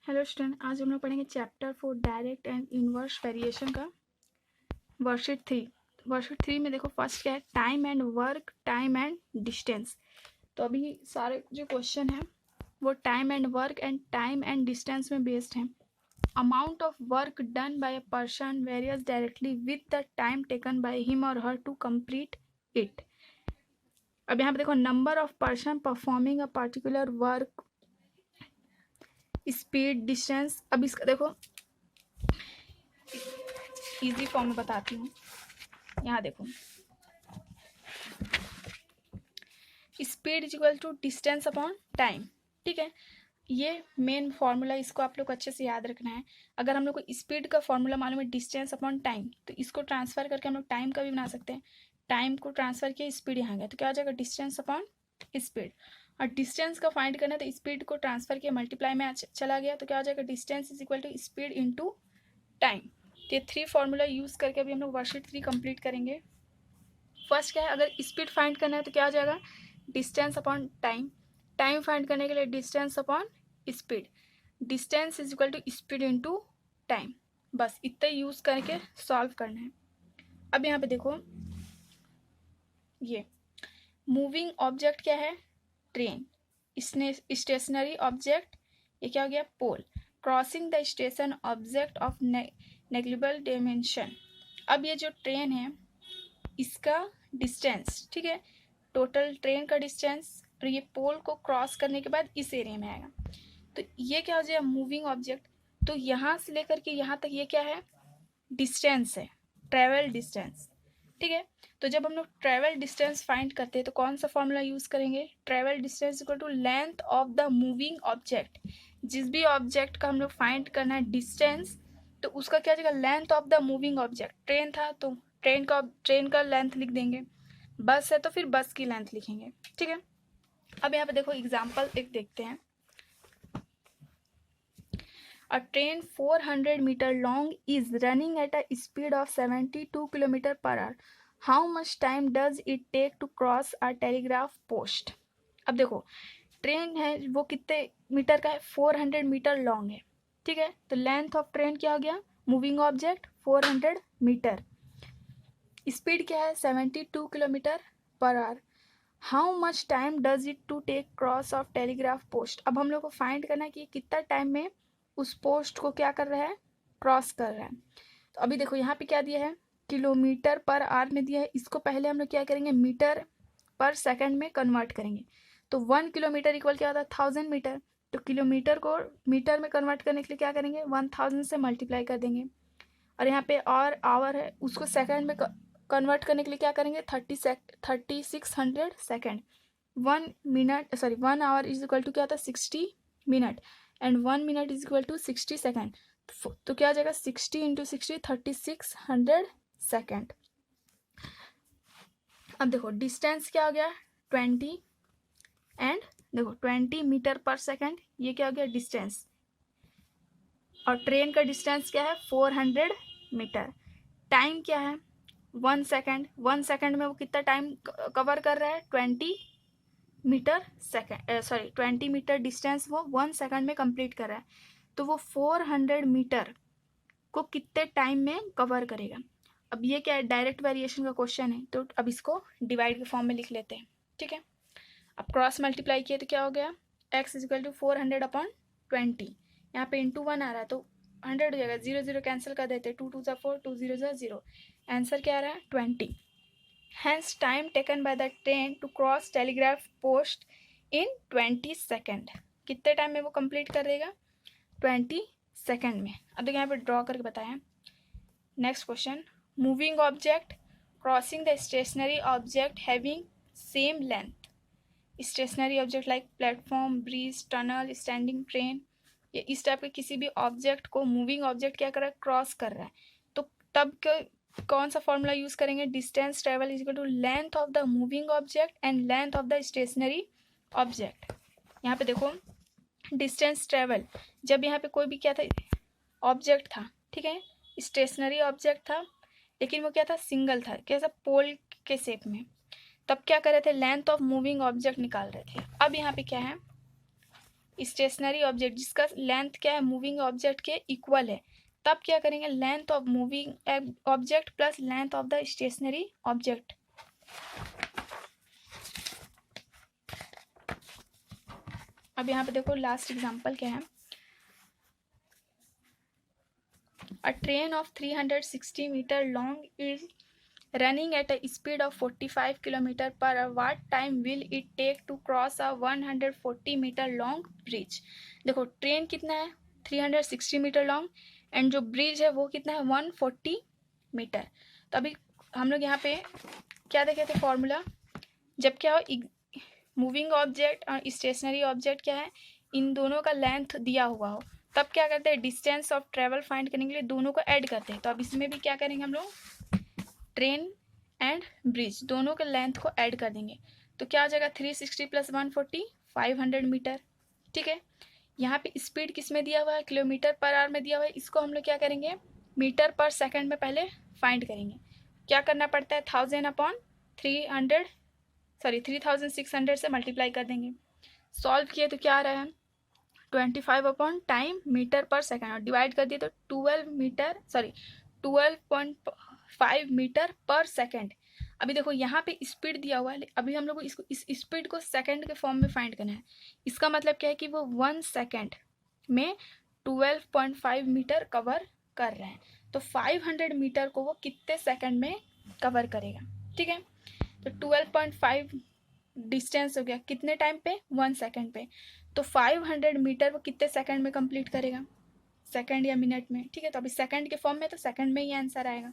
Hello student, आज हम लोग पढ़ेंगे chapter 4 direct and inverse variation का वर्कशीट 3। वर्कशीट 3 में देखो फर्स्ट क्या है, time and work, time and distance. तो अभी सारे जो क्वेश्चन हैं वो time and work and time and distance में बेस्ड हैं। Amount of work done by a person various directly with the time taken by him और हर टू कंप्लीट इट। अब यहाँ पे देखो number of person performing a particular work, speed, distance. अब इसका देखो इजी फॉर्म में बताती हूँ। यहाँ देखो speed is equal to distance upon time. ठीक है, ये मेन फॉर्मूला, इसको आप लोग अच्छे से याद रखना है। अगर हम लोग को स्पीड का फॉर्मूला मालूम है डिस्टेंस अपॉन टाइम, तो इसको ट्रांसफर करके हम लोग टाइम का भी बना सकते हैं। टाइम को ट्रांसफर किया, स्पीड यहाँ गया, तो क्या हो जाएगा डिस्टेंस अपॉन स्पीड। और डिस्टेंस का फाइंड करना है तो स्पीड को ट्रांसफर किया, मल्टीप्लाई में चला गया, तो क्या हो जाएगा distance is equal to speed into time. तो ये 3 फॉर्मूला यूज़ करके अभी हम लोग वर्कशीट 3 कंप्लीट करेंगे। फर्स्ट क्या है, अगर स्पीड फाइंड करना है तो क्या हो जाएगा distance upon time. Time find करने के लिए distance upon speed. Distance is equal to speed into time. बस इतना यूज़ करके सॉल्व करना है। अब यहाँ पे देखो ये मूविंग ऑब्जेक्ट क्या है, ट्रेन। स्टेशनरी ऑब्जेक्ट ये क्या हो गया, pole. Crossing the station object of negligible dimension. अब ये जो ट्रेन है इसका डिस्टेंस, ठीक है, टोटल ट्रेन का डिस्टेंस, और ये पोल को क्रॉस करने के बाद इस एरिया में आएगा, तो ये क्या हो जाएगा मूविंग ऑब्जेक्ट। तो यहाँ से लेकर के यहाँ तक ये क्या है, डिस्टेंस है, ट्रेवल डिस्टेंस। ठीक है, तो जब हम लोग ट्रेवल डिस्टेंस फाइंड करते हैं तो कौन सा फॉर्मूला यूज़ करेंगे, travel distance equal to length of the moving object. जिस भी ऑब्जेक्ट का हम लोग फाइंड करना है डिस्टेंस, तो उसका क्या जाएगा length of the moving object. Train था तो ट्रेन का लेंथ लिख देंगे, बस है तो फिर बस की लेंथ लिखेंगे। ठीक है, अब यहाँ पे देखो एग्जाम्पल एक देखते हैं। A train 400 meter long is running at a speed of 72 km per hour. How much time does it take to cross a telegraph post? अब देखो ट्रेन है वो कितने मीटर का है, 400 मीटर लॉन्ग है। ठीक है, तो लेंथ ऑफ ट्रेन क्या हो गया, मूविंग ऑब्जेक्ट 400 मीटर, स्पीड क्या है 72 kilometre per hour. How much time does it to take cross of telegraph post. अब हम लोग को फाइंड करना है कि कितना टाइम में उस पोस्ट को क्या कर रहा है, क्रॉस कर रहा है। तो अभी देखो यहाँ पे क्या दिया है, किलोमीटर पर आवर में दिया है। इसको पहले हम लोग क्या करेंगे, मीटर पर सेकंड में कन्वर्ट करेंगे। तो 1 किलोमीटर इक्वल क्या होता है 1000 मीटर। तो किलोमीटर को मीटर में कन्वर्ट करने के लिए क्या करेंगे, 1000 से मल्टीप्लाई कर देंगे। और यहाँ पे और आवर है, उसको सेकंड में कन्वर्ट करने के लिए क्या करेंगे, 3600 second. 1 hour is equal to क्या होता है 60 minute, and 1 minute is equal to 60 second. तो क्या आ जाएगा 60 इंटू 60 3600 सेकेंड। अब देखो डिस्टेंस क्या हो गया 20, एंड देखो 20 मीटर पर सेकेंड, ये क्या हो गया डिस्टेंस। और ट्रेन का डिस्टेंस क्या है 400 मीटर। टाइम क्या है 1 सेकेंड। 1 सेकेंड में वो कितना टाइम कवर कर रहा है 20 मीटर सेकेंड, 20 मीटर डिस्टेंस वो 1 सेकेंड में कंप्लीट कर रहा है। तो वो 400 मीटर को कितने टाइम में कवर करेगा। अब ये क्या है, डायरेक्ट वेरिएशन का क्वेश्चन है, तो अब इसको डिवाइड के फॉर्म में लिख लेते हैं। ठीक है, अब क्रॉस मल्टीप्लाई किए तो क्या हो गया, x is equal to 400 upon 20। यहाँ पे इंटू 1 आ रहा है तो 100 हो जाएगा, 0 0 कैंसिल कर देते, 2 2 4, 2 0 0। आंसर क्या आ रहा है 20। Hence time taken by the train to cross telegraph post in 20 second. कितने टाइम में वो कंप्लीट कर देगा 20 सेकेंड में। अब देखिए यहाँ पे ड्रॉ करके बताया। Next question, moving object crossing the stationary object having same length. Stationary object like platform, bridge, tunnel, standing train, ये इस टाइप के किसी भी ऑब्जेक्ट को मूविंग ऑब्जेक्ट क्या कर रहा है, क्रॉस कर रहा है। तो तब कौन सा फॉर्मूला यूज करेंगे, distance travel is equal to length of the moving object and length of the stationary object. यहाँ पे देखो डिस्टेंस ट्रेवल, जब यहाँ पे कोई भी क्या था ऑब्जेक्ट था, ठीक है, स्टेशनरी ऑब्जेक्ट था, लेकिन वो क्या था सिंगल था, कैसा पोल के शेप में, तब क्या कर रहे थे लेंथ ऑफ मूविंग ऑब्जेक्ट निकाल रहे थे। अब यहाँ पे क्या है स्टेशनरी ऑब्जेक्ट जिसका लेंथ क्या है मूविंग ऑब्जेक्ट के इक्वल है, तब क्या करेंगे, length of moving object plus length of the stationary object. अब यहाँ पे देखो लास्ट एग्जांपल क्या है। A train of 360 metre long is running at a speed of 45 km per hour. What time will it take to cross a 140 metre long bridge. देखो train कितना है 360 metre long and जो bridge है वो कितना है 140 मीटर। तो अभी हम लोग यहाँ पे क्या देखे थे फॉर्मूला, जब क्या हो मूविंग ऑब्जेक्ट और स्टेशनरी ऑब्जेक्ट क्या है, इन दोनों का लेंथ दिया हुआ हो, तब क्या करते हैं डिस्टेंस ऑफ ट्रेवल फाइंड करने के लिए दोनों को ऐड करते हैं। तो अब इसमें भी क्या करेंगे हम लोग, ट्रेन एंड ब्रिज दोनों के लेंथ को ऐड कर देंगे। तो क्या आ जाएगा 360 प्लस 140 500 मीटर। ठीक है, यहाँ पे स्पीड किस में दिया हुआ है, किलोमीटर पर आवर में दिया हुआ है। इसको हम लोग क्या करेंगे मीटर पर सेकंड में पहले फाइंड करेंगे। क्या करना पड़ता है 3600 से मल्टीप्लाई कर देंगे। सॉल्व किए तो क्या आ रहा है 25 अपॉन टाइम मीटर पर सेकंड, और डिवाइड कर दिए तो 12.5 मीटर पर सेकंड। अभी देखो यहाँ पे स्पीड दिया हुआ है, अभी हम लोग को इसको इस स्पीड को सेकंड के फॉर्म में फाइंड करना है। इसका मतलब क्या है कि वो 1 सेकंड में 12.5 मीटर कवर कर रहे हैं। तो 500 मीटर को वो कितने सेकंड में कवर करेगा। ठीक है, तो 12.5 डिस्टेंस हो गया कितने टाइम पे 1 सेकंड पे। तो 500 मीटर वो कितने सेकंड में कंप्लीट करेगा, सेकंड या मिनट में। ठीक है, तो अभी सेकंड के फॉर्म में तो सेकंड में ही आंसर आएगा।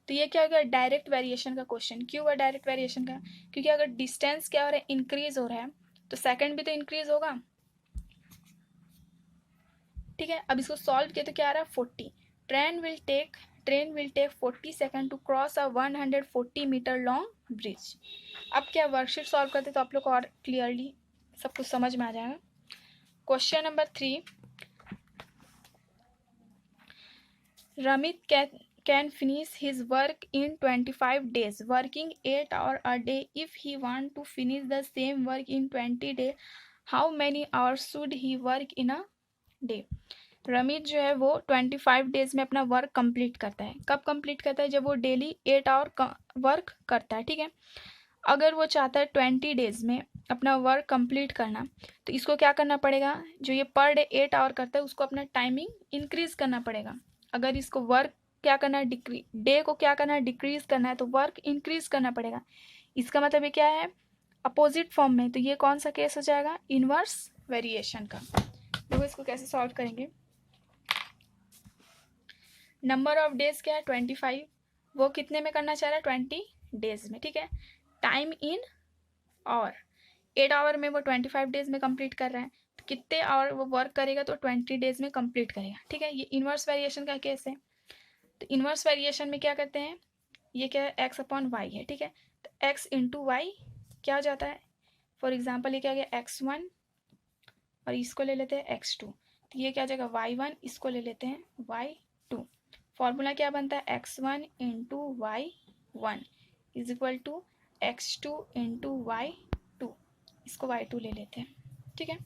तो ये क्या होगा डायरेक्ट वेरिएशन का क्वेश्चन। क्यों हुआ डायरेक्ट वेरिएशन का, क्योंकि अगर डिस्टेंस क्या हो रहा है इंक्रीज हो रहा है तो सेकंड भी तो इंक्रीज होगा। ठीक है, अब इसको सॉल्व किया तो क्या आ रहा है 40। Train will take 40 second to cross a 140 metre long bridge. अब क्या वर्कशीट सॉल्व करते तो आप लोग को और क्लियरली सब कुछ समझ में आ जाएगा। Question number 3, Ramit can finish his work in 25 days working 8 hours a day. If he want to finish the same work in 20 days, how many hours should he work in a day? Ramit जो है वो 25 days में अपना work complete करता है। कब complete करता है, जब वो डेली 8 आवर वर्क करता है। ठीक है, अगर वो चाहता है 20 डेज में अपना वर्क कंप्लीट करना, तो इसको क्या करना पड़ेगा, जो ये पर डे 8 आवर करता है उसको अपना टाइमिंग इंक्रीज करना पड़ेगा। अगर इसको वर्क क्या करना है डे को क्या करना है डिक्रीज करना है, तो वर्क इंक्रीज करना पड़ेगा। इसका मतलब ये क्या है अपोजिट फॉर्म में, तो ये कौन सा केस हो जाएगा इनवर्स वेरिएशन का। देखो इसको कैसे सॉल्व करेंगे। नंबर ऑफ डेज क्या है 25, वो कितने में करना चाह रहा है 20 डेज में। ठीक है, टाइम इन आवर 8 आवर में वो 25 डेज में कंप्लीट कर रहा है, तो कितने आवर वो वर्क करेगा तो 20 डेज में कंप्लीट करेगा। ठीक है, ये इनवर्स वेरिएशन का केस है। तो इनवर्स वेरिएशन में क्या करते हैं, ये क्या है एक्स अपॉन वाई है। ठीक है, तो एक्स इंटू वाई क्या हो जाता है, फॉर एग्जाम्पल ये क्या हो गया x1 और इसको ले लेते हैं x2, तो ये क्या हो जाएगा y1, इसको ले लेते हैं y2। फॉर्मूला क्या बनता है x1 into y1 is equal to x2 into y2, इसको y2 ले लेते हैं। ठीक है,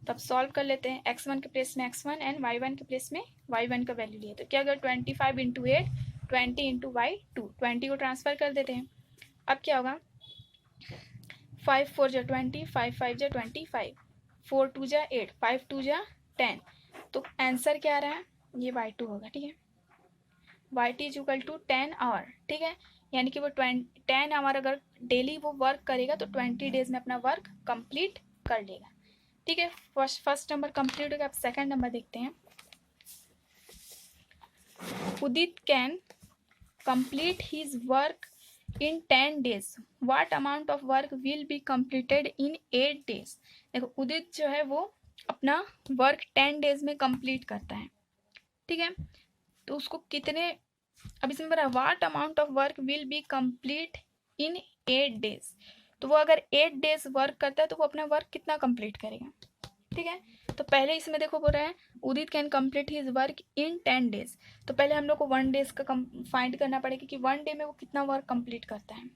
तब सॉल्व कर लेते हैं। x1 के प्लेस में x1 एंड y1 के प्लेस में y1 का वैल्यू लिए, तो क्या अगर 25 इंटू 8 20 इंटू y2, 20 को ट्रांसफर कर देते हैं। अब क्या होगा 5 4 जा 20, 5 5 जा 25, 4 2 जा 8, 5 2 जा 10, तो आंसर क्या आ रहा है ये y2 होगा। ठीक है, y2 is equal to 10 our. ठीक है, यानी कि वो 10 आवर अगर डेली वो वर्क करेगा तो 20 डेज में अपना वर्क कंप्लीट कर लेगा। ठीक है, फर्स्ट नंबर कंप्लीट हो गया। अब सेकंड नंबर देखते हैं। Udit can complete his work in 10 days, what amount of work will be completed in 8 days. देखो उदित जो है वो अपना वर्क 10 डेज में कंप्लीट करता है। ठीक है, तो उसको कितने, अब इसमें बोला what amount of work will B complete in 8 days, तो वो अगर 8 डेज वर्क करता है तो वो अपना वर्क कितना कंप्लीट करेगा। ठीक है, तो पहले इसमें देखो बोल रहा है Udit can complete his work in 10 days, तो पहले हम लोग को 1 डेज का फाइंड करना पड़ेगा कि 1 डे में वो कितना वर्क कंप्लीट करता है।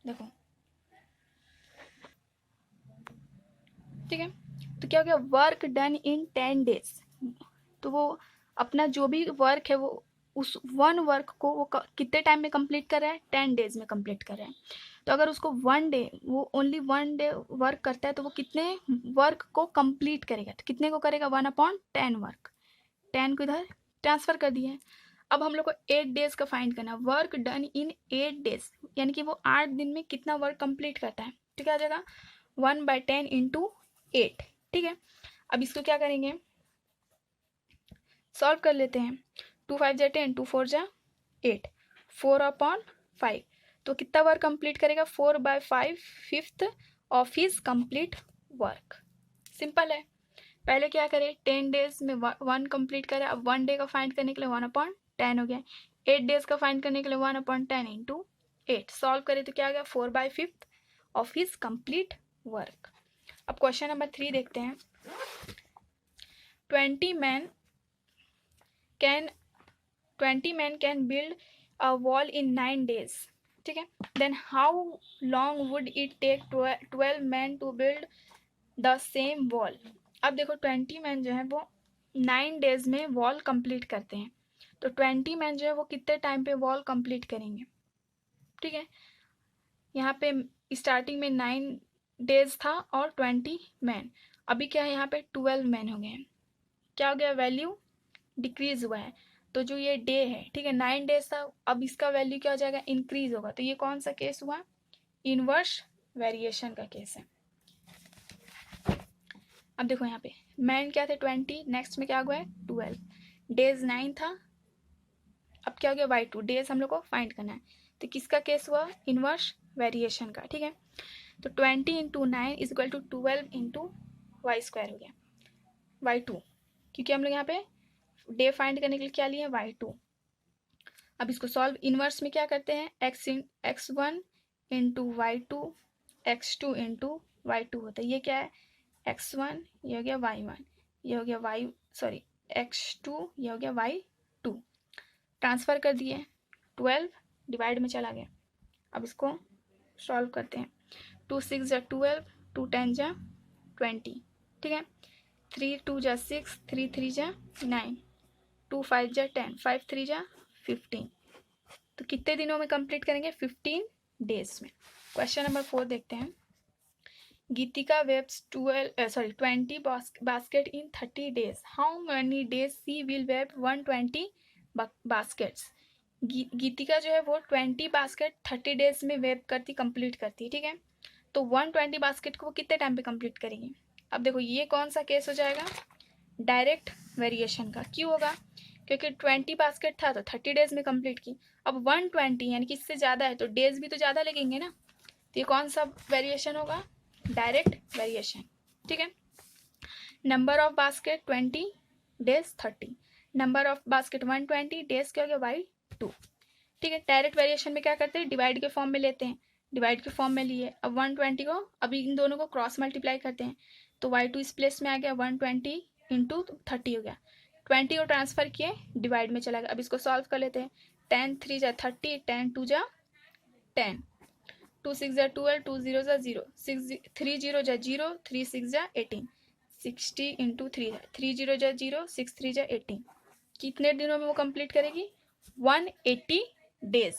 देखो ठीक है। तो क्या हो गया, वर्क डन इन 10 डेज। तो वो अपना जो भी वर्क है वो उस वन वर्क को वो कितने टाइम में कंप्लीट कर रहा है, 10 डेज में कंप्लीट कर रहा है। तो अगर उसको वन डे, वो ओनली वन डे वर्क करता है तो वो कितने वर्क को कंप्लीट करेगा, तो कितने को करेगा, 1/10 वर्क। 10 को इधर ट्रांसफर कर दिया है। अब हम लोग को 8 डेज का फाइंड करना है, वर्क डन इन 8 डेज, यानी कि वो 8 दिन में कितना वर्क कंप्लीट करता है। तो क्या आ जाएगा, 1/10 इंटू 8। ठीक है। अब इसको क्या करेंगे, सॉल्व कर लेते हैं। 2 5 जा 10, 2 4 जा 8, 4/5। तो कितना वर्क कंप्लीट करेगा, 4/5 fifth of his complete work. Simple है। पहले क्या करें, 10 डेज में वन कंप्लीट करें। अब 1 डे का फाइंड करने के लिए 1/10 हो गया। 8 डेज का फाइंड करने के लिए 1/10 इंटू 8। सॉल्व करें तो क्या आ गया, 4/5 ऑफ हिज कंप्लीट वर्क। अब क्वेश्चन नंबर 3 देखते हैं। 20 men can build a wall in 9 days। ठीक है। Then how long would it take 12 men to build the same wall. अब देखो 20 मैन जो है वो 9 डेज में वॉल कंप्लीट करते हैं। तो 20 मैन जो है वो कितने टाइम पे वॉल कंप्लीट करेंगे। ठीक है। यहाँ पे स्टार्टिंग में 9 डेज था और 20 मैन, अभी क्या है यहाँ पे 12 मैन हो गए हैं। क्या हो गया, वैल्यू डिक्रीज हुआ है। तो जो ये डे है, ठीक है, 9 डेज था, अब इसका वैल्यू क्या हो जाएगा, इंक्रीज होगा। तो ये कौन सा केस हुआ, इनवर्स वेरिएशन का केस है। अब देखो यहाँ पे मैन क्या थे 20, नेक्स्ट में क्या हुआ है 12, डेज 9 था, अब क्या हो गया y2, डेज हम लोग को फाइंड करना है। तो किसका केस हुआ, इनवर्स वेरिएशन का। ठीक है। तो 20 into 9 is equal to 12 into y² हो गया y2, क्योंकि हम लोग यहाँ पे डे फाइंड करने के लिए क्या लिए, y2। अब इसको सॉल्व इनवर्स में क्या करते हैं, x1 into y2, x2 into y2 होता है। ये क्या है, x1, ये हो गया y1, ये हो गया x2, ये हो गया y2। ट्रांसफ़र कर दिए, 12 डिवाइड में चला गया। अब इसको सॉल्व करते हैं। 2 6 जा 12, 2 10 जा 20। ठीक है। 3 2 जा 6, 3 3 जा 9, 2 5 जा 10, 5 3 जा 15। तो कितने दिनों में कंप्लीट करेंगे, 15 डेज में। क्वेश्चन नंबर 4 देखते हैं। गीतिका वेब्स 20 बास्केट इन 30 days. How many days she will web 120 baskets. Geetika जो है वो 20 बास्केट 30 डेज में वेब करती, कंप्लीट करती है। ठीक है। तो 120 बास्केट को वो कितने टाइम पे कंप्लीट करेंगे। अब देखो ये कौन सा केस हो जाएगा, डायरेक्ट वेरिएशन का। क्यों होगा, क्योंकि 20 बास्केट था तो 30 डेज में कंप्लीट की। अब 120 यानी कि इससे ज़्यादा है तो डेज भी तो ज़्यादा लगेंगे ना। तो ये कौन सा वेरिएशन होगा, डायरेक्ट वेरिएशन। ठीक है। Number of basket 20, days 30, number of basket 120, days क्या हो गया y2। ठीक है। डायरेक्ट वेरिएशन में क्या करते हैं, डिवाइड के फॉर्म में लेते हैं, डिवाइड के फॉर्म में लिए। अब 120 को अभी इन दोनों को क्रॉस मल्टीप्लाई करते हैं तो y2 इस प्लेस में आ गया 120 इंटू 30 हो गया। 20 को ट्रांसफर किए, डिवाइड में चला गया। अब इसको सॉल्व कर लेते हैं। 10 3 जा 30, 10 2 जा 10, 2 6 जा 12, 2 0 जा 0, 3 0 जा 0, 3 6 जा 18, 60 इंटू 3 है, 3 0 जा 0, 6 3 जा 18। कितने दिनों में वो कंप्लीट करेगी, 180 डेज।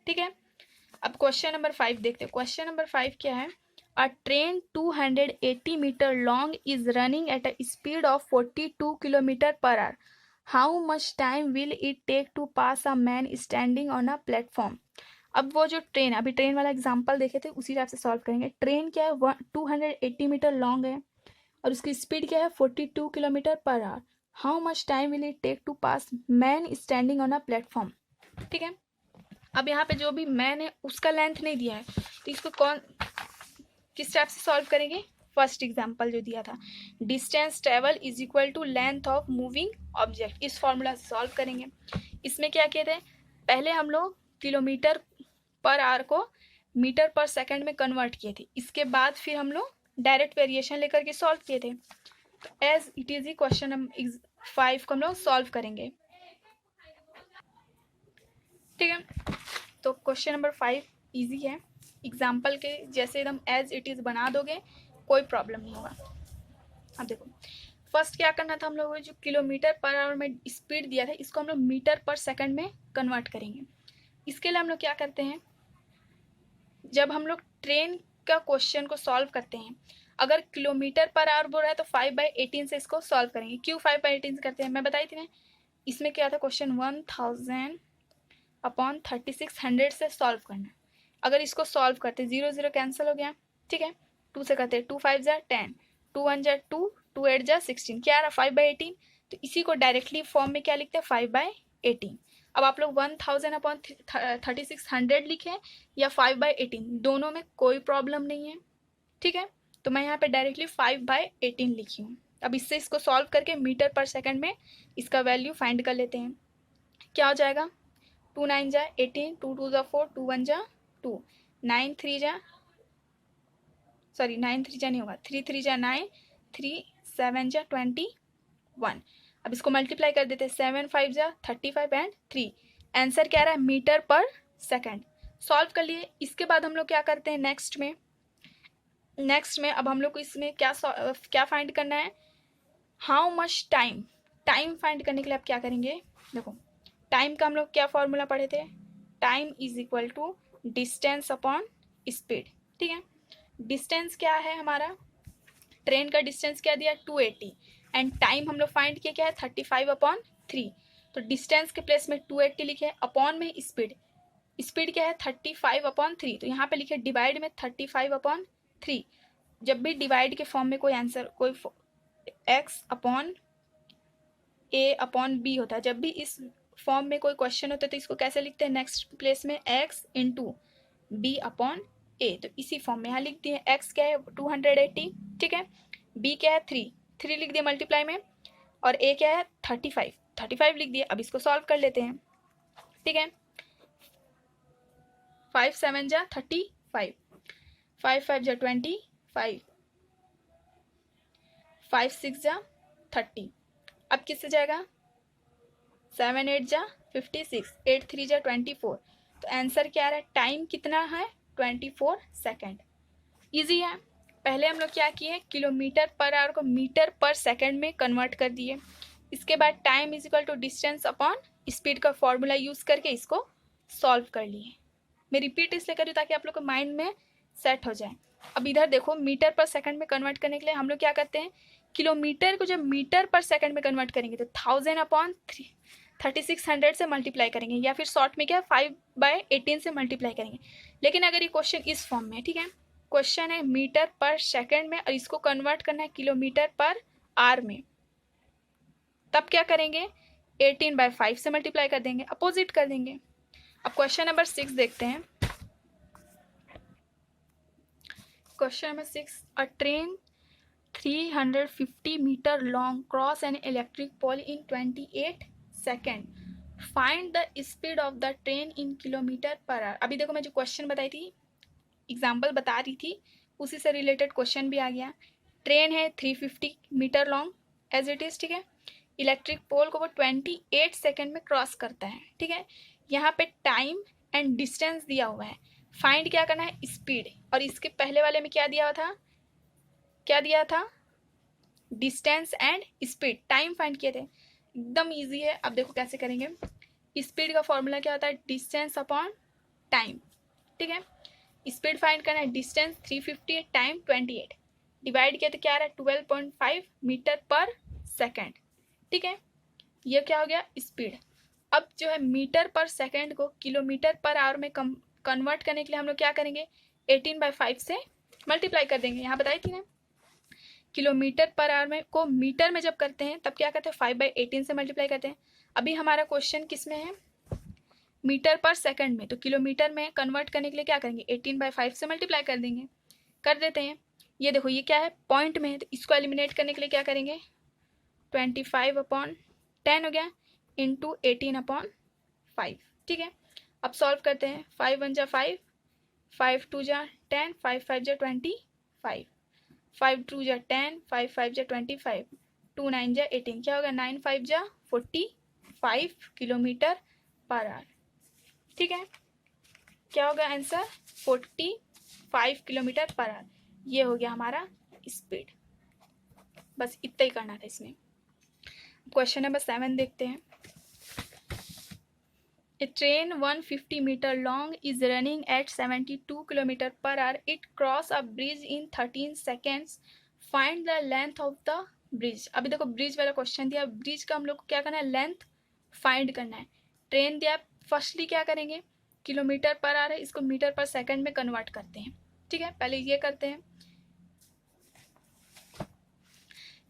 ठीक है। अब क्वेश्चन नंबर 5 देखते हैं। क्वेश्चन नंबर 5 क्या है, a train 280 metre long is running at a speed of 42 kilometre per hour. How much time will it take to pass a man standing on a platform. अब वो जो train, अभी train वाला example देखे थे उसी टाइप से solve करेंगे। ट्रेन क्या है 280 मीटर लॉन्ग है और उसकी स्पीड क्या है 42 kilometre per hour. How much time will it take to pass man standing on a platform. ठीक है। अब यहाँ पे जो भी मैन है उसका लेंथ नहीं दिया है तो इसको किस टाइप से सॉल्व करेंगे, फर्स्ट एग्जांपल जो दिया था, distance travel is equal to length of moving object, इस फॉर्मूला से सॉल्व करेंगे। इसमें क्या किए थे, पहले हम लोग किलोमीटर पर आवर को मीटर पर सेकंड में कन्वर्ट किए थे, इसके बाद फिर हम लोग डायरेक्ट वेरिएशन लेकर के सॉल्व किए थे। तो एज इट इज ही क्वेश्चन नंबर 5 को हम लोग सॉल्व करेंगे। ठीक है। तो क्वेश्चन नंबर 5 इजी है। एग्जाम्पल के जैसे एकदम एज इट इज़ बना दोगे, कोई प्रॉब्लम नहीं होगा। अब देखो फर्स्ट क्या करना था हम लोगों को, जो किलोमीटर पर आवर में स्पीड दिया था इसको हम लोग मीटर पर सेकंड में कन्वर्ट करेंगे। इसके लिए हम लोग क्या करते हैं, जब हम लोग ट्रेन का क्वेश्चन को सॉल्व करते हैं, अगर किलोमीटर पर आवर बोल रहा है तो 5/18 से इसको सॉल्व करेंगे। क्यों 5/18 करते हैं, मैं बताई थी ना, इसमें क्या था क्वेश्चन 1000/3600 से सॉल्व करना। अगर इसको सॉल्व करते 0 0 कैंसिल हो गया, ठीक है, 2 से करते 2 5 जा 10, 2 1 जा 2, 2 8 जा 16, क्या आ रहा 5/18। तो इसी को डायरेक्टली फॉर्म में क्या लिखते हैं 5/18। अब आप लोग 1000/3600 लिखें या 5/18, दोनों में कोई प्रॉब्लम नहीं है, ठीक है। तो मैं यहाँ पे डायरेक्टली 5/18 लिखी हूँ। अब इससे इसको सॉल्व करके मीटर पर सेकंड में इसका वैल्यू फाइंड कर लेते हैं। क्या हो जाएगा, 2 9 जा 18, 2 2 जा 4, 2 1 जा 2, 9 3 जा सॉरी 9 3 जा नहीं होगा, 3 3 जा 9, 3 7 जा 21। अब इसको मल्टीप्लाई कर देते हैं, 7 5 जा 35 एंड 3। आंसर क्या आ रहा है मीटर पर सेकंड। सॉल्व कर लिए। इसके बाद हम लोग क्या करते हैं नेक्स्ट में अब हम लोग को इसमें क्या फाइंड करना है, हाउ मच टाइम फाइंड करने के लिए आप क्या करेंगे, देखो टाइम का हम लोग क्या फॉर्मूला पढ़े थे, time is equal to distance upon speed, ठीक है। डिस्टेंस क्या है हमारा, ट्रेन का डिस्टेंस क्या दिया 280 एंड टाइम हम लोग फाइंड किया क्या है 35/3। तो डिस्टेंस के प्लेस में 280 लिखे, अपॉन में स्पीड क्या है 35/3, तो यहाँ पे लिखे डिवाइड में 35/3। जब भी डिवाइड के फॉर्म में कोई आंसर कोई x/a/b होता है, जब भी इस फॉर्म में कोई क्वेश्चन होता है तो इसको कैसे लिखते हैं, नेक्स्ट प्लेस में x इंटू b/a। तो इसी फॉर्म में यहाँ लिख दिए, x क्या है 280, ठीक है, b क्या है 3 लिख दिए मल्टीप्लाई में, और a क्या है 35 लिख दिए। अब इसको सॉल्व कर लेते हैं, ठीक है। 5 7 जा 35, 5 5 जा 25, 5 6 जा 30। अब किससे जाएगा, 7 8 जा 56, 8 3 जा 24। तो आंसर क्या आ रहा है, टाइम कितना है 24 सेकेंड। ईजी है। पहले हम लोग क्या किए, किलोमीटर पर आवर को मीटर पर सेकेंड में कन्वर्ट कर दिए। इसके बाद time is equal to distance upon speed का फॉर्मूला यूज़ करके इसको सॉल्व कर लिए। मैं रिपीट इसलिए करूँ ताकि आप लोग को माइंड में सेट हो जाए। अब इधर देखो, मीटर पर सेकंड में कन्वर्ट करने के लिए हम लोग क्या करते हैं, किलोमीटर को जब मीटर पर सेकंड में कन्वर्ट करेंगे तो 1000/3600 से मल्टीप्लाई करेंगे, या फिर शॉर्ट में क्या 5/18 से मल्टीप्लाई करेंगे। लेकिन अगर ये क्वेश्चन इस फॉर्म में, ठीक है, क्वेश्चन है मीटर पर सेकंड में और इसको कन्वर्ट करना है किलोमीटर पर आवर में, तब क्या करेंगे 18/5 से मल्टीप्लाई कर देंगे, अपोजिट कर देंगे। अब क्वेश्चन नंबर 6 देखते हैं। Question number 6, a train 350 metre long cross an electric pole in 28 second, find the speed of the train in kilometre per hour. अभी देखो मैं जो क्वेश्चन बताई थी, एग्जाम्पल बता रही थी, उसी से रिलेटेड क्वेश्चन भी आ गया। ट्रेन है 350 metre long as it is, ठीक है, इलेक्ट्रिक पोल को वो 28 सेकेंड में क्रॉस करता है, ठीक है। यहाँ पे टाइम एंड डिस्टेंस दिया हुआ है, फाइंड क्या करना है स्पीड, और इसके पहले वाले में क्या दिया था distance and speed, time find किए थे। एकदम इजी है। अब देखो कैसे करेंगे, स्पीड का फॉर्मूला क्या होता है डिस्टेंस अपॉन टाइम, ठीक है। स्पीड फाइंड करना है, डिस्टेंस 350 टाइम 28, डिवाइड किया तो क्या आ रहा है 12.5 मीटर पर सेकेंड, ठीक है। ये क्या हो गया स्पीड। अब जो है मीटर पर सेकेंड को किलोमीटर पर आवर में कन्वर्ट करने के लिए हम लोग क्या करेंगे 18/5 से मल्टीप्लाई कर देंगे। यहाँ बताई थी ना, किलोमीटर पर आवर में को मीटर में जब करते हैं तब क्या करते हैं 5/18 से मल्टीप्लाई करते हैं। अभी हमारा क्वेश्चन किस में है, मीटर पर सेकंड में, तो किलोमीटर में कन्वर्ट करने के लिए क्या करेंगे 18/5 से मल्टीप्लाई कर देंगे, कर देते हैं। ये देखो ये क्या है पॉइंट में है, तो इसको एलिमिनेट करने के लिए क्या करेंगे 25/10 हो गया इंटू 18/5, ठीक है। अब सॉल्व करते हैं, 5 1 जा 5, 5 2 जा 10, 5 5 जा 25, 5 2 जा 10, 5 5 जा 25, 2 9 जा 18, क्या होगा 9 5 जा 45 किलोमीटर पर आवर, ठीक है। क्या होगा आंसर 45 5 किलोमीटर पर आवर। ये हो गया हमारा स्पीड। बस इतना ही करना था इसमें। क्वेश्चन नंबर 7 देखते हैं। A train 150 meter long is running at 72 km per hour. It cross a bridge in 13 seconds. Find the length of the bridge. अभी देखो ब्रिज वाला क्वेश्चन दिया, ब्रिज का हम लोग को क्या करना है, लेंथ फाइंड करना है। ट्रेन दिया, फर्स्टली क्या करेंगे, किलोमीटर पर आवर है, इसको मीटर पर सेकंड में कन्वर्ट करते हैं। ठीक है, पहले ये करते हैं।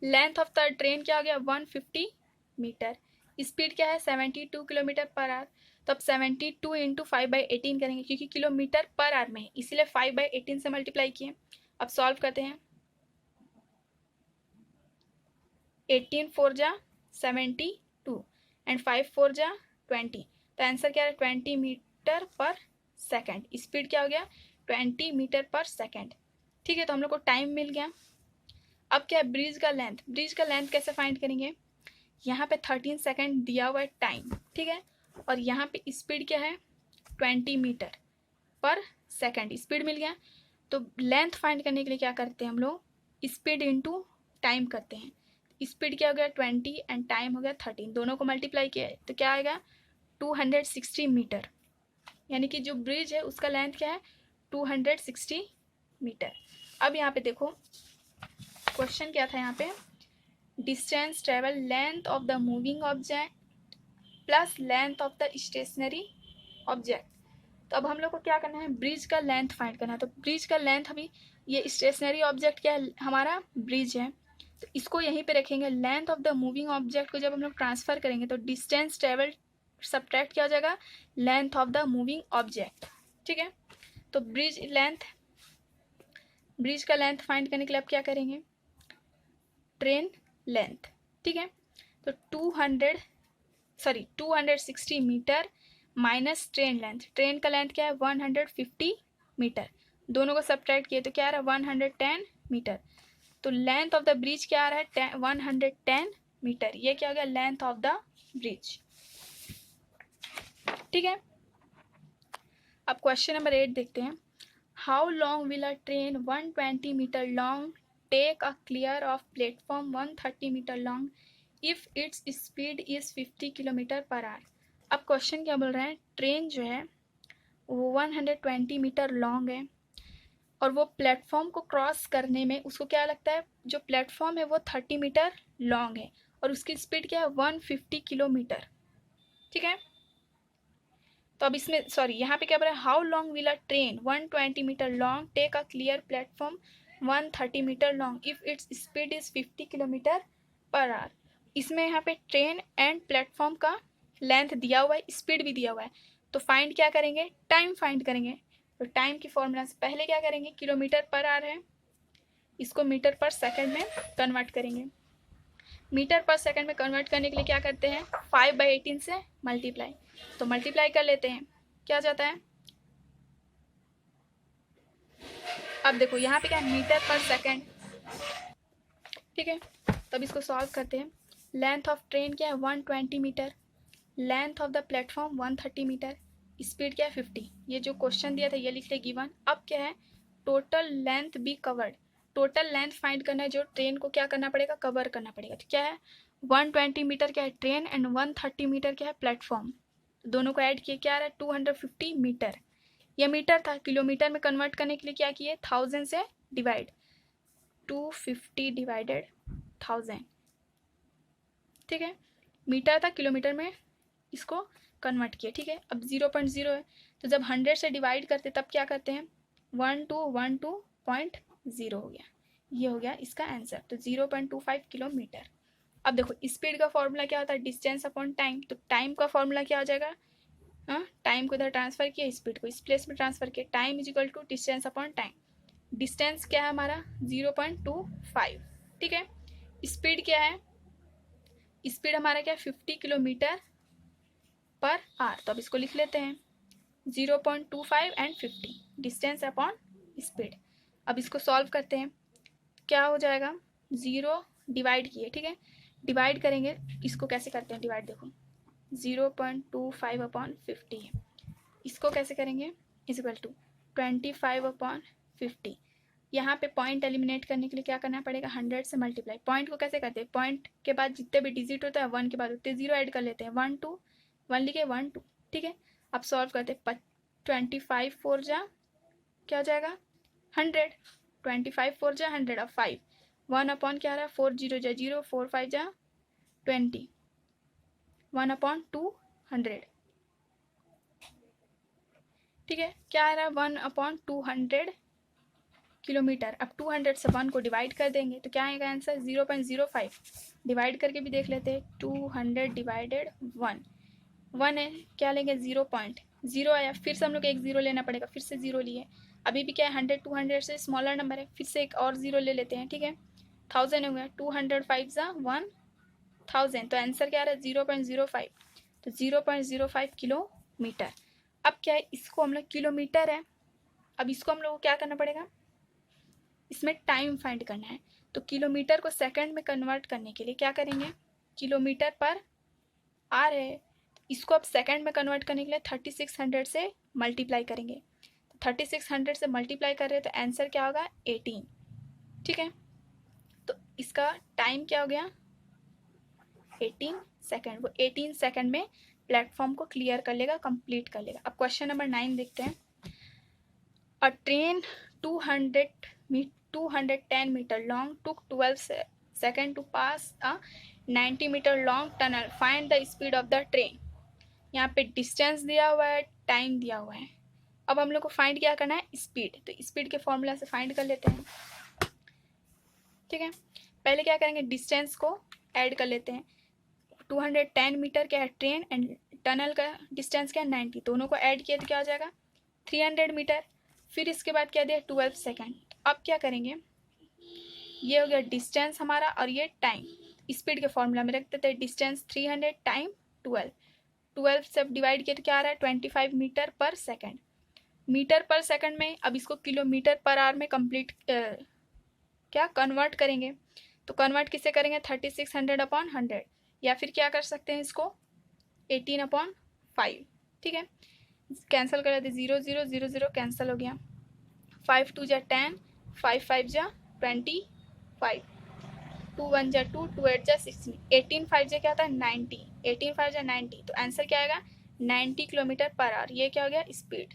लेंथ ऑफ द ट्रेन क्या हो गया, 150 मीटर। स्पीड क्या है, 72 किलोमीटर पर आवर। तो अब 72 इंटू 5/18 करेंगे, क्योंकि किलोमीटर पर आवर में है, इसीलिए 5/18 से मल्टीप्लाई किए। अब सॉल्व करते हैं। 18 4 जा 72 एंड 5 4 जा 20। तो आंसर क्या है, 20 मीटर पर सेकेंड। स्पीड क्या हो गया, 20 मीटर पर सेकेंड। ठीक है, तो हम लोग को टाइम मिल गया। अब क्या है, ब्रिज का लेंथ। ब्रिज का लेंथ कैसे फाइंड करेंगे, यहाँ पे 13 सेकेंड दिया हुआ है टाइम। ठीक है, और यहाँ पे स्पीड क्या है, 20 मीटर पर सेकेंड। स्पीड मिल गया। तो लेंथ फाइंड करने के लिए क्या करते हैं हम लोग, स्पीड इंटू टाइम करते हैं। स्पीड क्या हो गया 20 एंड टाइम हो गया 13, दोनों को मल्टीप्लाई किया है तो क्या आएगा 260 मीटर। यानी कि जो ब्रिज है उसका लेंथ क्या है 260 मीटर। अब यहाँ पे देखो क्वेश्चन क्या था, यहाँ पे distance travel length of the moving object plus length of the stationary object. तो अब हम लोग को क्या करना है, ब्रिज का लेंथ फाइंड करना है। तो ब्रिज का लेंथ अभी, ये स्टेशनरी ऑब्जेक्ट क्या है, हमारा ब्रिज है, तो इसको यहीं पे रखेंगे। Length of the moving object को जब हम लोग ट्रांसफर करेंगे तो डिस्टेंस ट्रेवल सब्ट्रैक्ट क्या हो जाएगा, length of the moving object. ठीक है, तो ब्रिज का लेंथ फाइंड करने के लिए अब क्या करेंगे, ट्रेन लेंथ। ठीक है, तो 260 metre minus train length. Train का लेंथ क्या है 150 मीटर, दोनों को सब्ट्रैक्ट किए तो क्या आ रहा है 110 मीटर। तो लेंथ ऑफ द ब्रिज क्या आ रहा है 110 मीटर। ये क्या हो गया, लेंथ ऑफ द ब्रिज। ठीक है, अब क्वेश्चन नंबर 8 देखते हैं। How long will a train 120 metre long take a clear of platform 130 metre long if its speed is 50 kilometre per hour. अब क्वेश्चन क्या बोल रहे हैं, ट्रेन जो है वो 120 मीटर लॉन्ग है और वो प्लेटफॉर्म को क्रॉस करने में उसको क्या लगता है, जो प्लेटफॉर्म है वो 30 मीटर लॉन्ग है और उसकी स्पीड क्या है 150 किलोमीटर। ठीक है, तो अब इसमें यहाँ पे क्या बोल रहा है, how long will a train 120 metre long take a clear platform 130 metre long if its speed is 50 kilometre per hour. इसमें यहाँ पे ट्रेन एंड प्लेटफॉर्म का लेंथ दिया हुआ है, स्पीड भी दिया हुआ है, तो फाइंड क्या करेंगे, टाइम फाइंड करेंगे। तो टाइम की फॉर्मूला से पहले क्या करेंगे, किलोमीटर पर आवर है, इसको मीटर पर सेकंड में कन्वर्ट करेंगे। मीटर पर सेकंड में कन्वर्ट करने के लिए क्या करते हैं, 5/18 से मल्टीप्लाई। तो मल्टीप्लाई कर लेते हैं, क्या जाता है, अब देखो यहाँ पे क्या है मीटर पर सेकंड। ठीक है, तब इसको सॉल्व करते हैं। लेंथ ऑफ ट्रेन क्या है 120 metre, length of the platform 130 metre, speed क्या है 50। ये जो क्वेश्चन दिया था ये लिख ले गिवन। अब क्या है, total length be covered. Total length find करना है जो ट्रेन को क्या करना पड़ेगा, कवर करना पड़ेगा। तो क्या है 120 मीटर क्या है ट्रेन एंड 130 मीटर क्या है प्लेटफॉर्म, दोनों को ऐड किए क्या आ रहा है 250 मीटर। यह मीटर था, किलोमीटर में कन्वर्ट करने के लिए क्या किए 1000 से डिवाइड, 250 डिवाइडेड 1000। ठीक है, मीटर था, किलोमीटर में इसको कन्वर्ट किया। ठीक है, अब 0.0 है तो जब 100 से डिवाइड करते तब क्या करते हैं 1212.0 हो गया, ये हो गया इसका आंसर। तो 0.25 किलोमीटर। अब देखो स्पीड का फॉर्मूला क्या होता है, डिस्टेंस अपॉन टाइम। तो टाइम का फॉर्मूला क्या हो जाएगा, हाँ टाइम को इधर ट्रांसफर किया, स्पीड को इस प्लेस में ट्रांसफर किया, time is equal to distance upon time. Distance क्या है हमारा 0.25। ठीक है, स्पीड क्या है, स्पीड हमारा क्या 50 किलोमीटर पर आवर। तो अब इसको लिख लेते हैं 0.25 एंड 50 डिस्टेंस अपॉन स्पीड। अब इसको सॉल्व करते हैं, क्या हो जाएगा 0 डिवाइड किए। ठीक है, डिवाइड करेंगे, इसको कैसे करते हैं डिवाइड, देखो 0.25 अपॉन 50 है, इसको कैसे करेंगे इज इक्वल टू 25 अपॉन 50। यहाँ पे पॉइंट एलिमिनेट करने के लिए क्या करना पड़ेगा, 100 से मल्टीप्लाई। पॉइंट को कैसे करते हैं, पॉइंट के बाद जितने भी डिजिट होता है 1 के बाद उतने 0 ऐड कर लेते हैं, 1 2 1 लिखे 1 2, ठीक है। अब सॉल्व करते हैं, 25 4 जा क्या हो जाएगा 100, 25 4 जा 100। अब 5 1 अपॉन क्या आ रहा है 4 0 जा 0, 4 5 जा 20, 1 अपॉन 200, ठीक है। क्या आ रहा है 1 अपॉन 200 किलोमीटर। अब 200 से 1 को डिवाइड कर देंगे तो क्या आएगा आंसर 0.05। डिवाइड करके भी देख लेते हैं, 200 डिवाइडेड 1 है, क्या लेंगे 0.0 आया, फिर से हम लोग एक 0 लेना पड़ेगा, फिर से 0 लिए। अभी भी क्या है 100 200 से स्मॉलर नंबर है, फिर से एक और 0 ले लेते हैं, ठीक है। 1000 हो गया, 200 5 जा 1000, तो आंसर क्या आ रहा है 0.05, तो 0.05 किलोमीटर। अब क्या है, इसको हम लोग किलोमीटर है, अब इसको हम लोग को क्या करना पड़ेगा, इसमें टाइम फाइंड करना है। तो किलोमीटर को सेकंड में कन्वर्ट करने के लिए क्या करेंगे, किलोमीटर पर आर है, इसको अब सेकंड में कन्वर्ट करने के लिए 3600 से मल्टीप्लाई करेंगे। तो 3600 से मल्टीप्लाई कर रहे हैं तो आंसर क्या होगा 18, ठीक है। तो इसका टाइम क्या हो गया 18 सेकंड, वो 18 सेकंड में प्लेटफॉर्म को क्लियर कर लेगा, कंप्लीट कर लेगा। अब क्वेश्चन नंबर 9 देखते हैं। अ train 210 meter long took 12 seconds to pass a 90 meter long tunnel. Find the speed of the train. यहाँ पे डिस्टेंस दिया हुआ है, टाइम दिया हुआ है। अब हम लोग को फाइंड क्या करना है, स्पीड। तो स्पीड के फॉर्मूला से फाइंड कर लेते हैं, ठीक है। पहले क्या करेंगे, डिस्टेंस को ऐड कर लेते हैं। 210 मीटर क्या है ट्रेन, एंड टनल का डिस्टेंस क्या है 90, दोनों को ऐड किया तो क्या हो जाएगा 300 मीटर। फिर इसके बाद क्या दिया 12 सेकंड। अब क्या करेंगे, ये हो गया डिस्टेंस हमारा और ये टाइम। स्पीड के फॉर्मूला में रख देते हैं, डिस्टेंस 300 टाइम 12 से डिवाइड किया तो क्या आ रहा है 25 मीटर पर सेकंड। मीटर पर सेकंड में अब इसको किलोमीटर पर आवर में कंप्लीट क्या कन्वर्ट करेंगे। तो कन्वर्ट किससे करेंगे 3600 अपॉन 100, या फिर क्या कर सकते हैं इसको 18 अपॉन 5, ठीक है। कैंसिल कर देते 0 0 0 0 कैंसिल हो गया, 5 2 जा 10, 5 5 जा 25, 2 1 जा 2, 2 8 जा 16, 18 5 जा क्या आता है 90, 18 5 जा 90, तो आंसर क्या आएगा 90 किलोमीटर पर आवर। ये क्या हो गया स्पीड,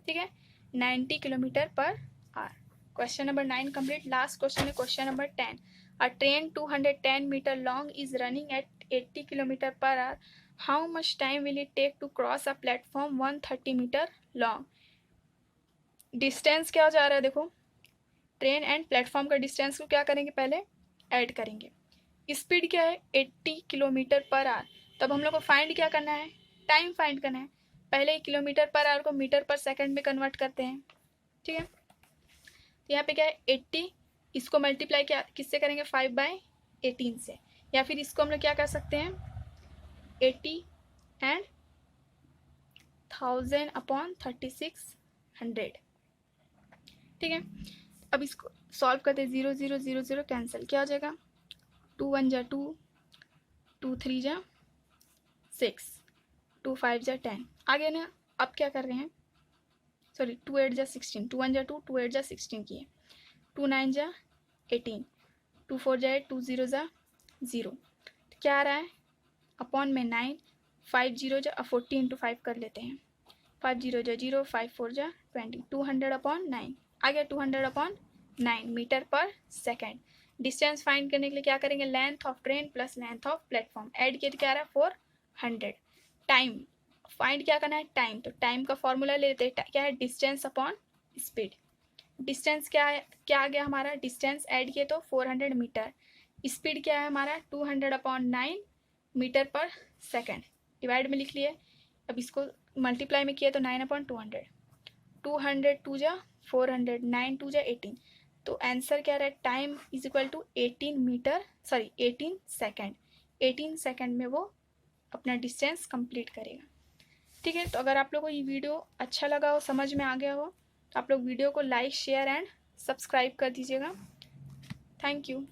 ठीक है, 90 kilometre per hour. Question number 9 complete. Last question है question number 10। A train 210 metre long is running at 80 kilometre per hour. How much time will it take to cross a platform 130 metre long. Distance क्या हो जा रहा है, देखो train and platform का distance को क्या करेंगे पहले ऐड करेंगे। स्पीड क्या है 80 किलोमीटर पर आवर। तब हम लोग को फाइंड क्या करना है, टाइम फाइंड करना है। पहले किलोमीटर पर आवर को मीटर पर सेकंड में कन्वर्ट करते हैं, ठीक है। तो यहाँ पे क्या है 80, इसको मल्टीप्लाई क्या किससे करेंगे 5/18 से, या फिर इसको हम लोग क्या कर सकते हैं 80 एंड 1000 अपॉन 3600, ठीक है। अब इसको सॉल्व करते हैं, 0 0 0 0 कैंसिल, क्या हो जाएगा 2 1 जा 2, 2 3 जा 6, 2 5 जा 10। आगे ना अब क्या कर रहे हैं, सॉरी 2 8 जा 16, 2 1 जा 2, 2 8 जा 16 किए, 2 9 जा 18, 2 4 जा 8, 2 0 जा 0, तो क्या आ रहा है अपॉन में 9, 5 0 जा 40 इंटू 5 कर लेते हैं, 5 0 जा 0, 5 4 जा 20, 200 अपॉन 9 आ गया, 200 अपॉन 9 मीटर पर सेकेंड। डिस्टेंस फाइंड करने के लिए क्या करेंगे, length of train plus length of platform add किया तो क्या आ रहा है 400। टाइम फाइंड क्या करना है टाइम, तो टाइम का फॉर्मूला ले लेते हैं, क्या है डिस्टेंस अपॉन स्पीड। डिस्टेंस क्या है, क्या आ गया हमारा डिस्टेंस ऐड किए तो 400 मीटर, स्पीड क्या है हमारा 200 अपॉन 9 मीटर पर सेकेंड, डिवाइड में लिख लिए। अब इसको मल्टीप्लाई में किया तो 9 अपॉन 200, 200 2 जा 400, 9 2 जा 18, तो आंसर क्या रहा है time is equal to 18 metre, sorry 18 second. 18 second में वो अपना डिस्टेंस कंप्लीट करेगा, ठीक है। तो अगर आप लोगों को ये वीडियो अच्छा लगा हो, समझ में आ गया हो, तो आप लोग वीडियो को लाइक शेयर एंड सब्सक्राइब कर दीजिएगा। Thank you.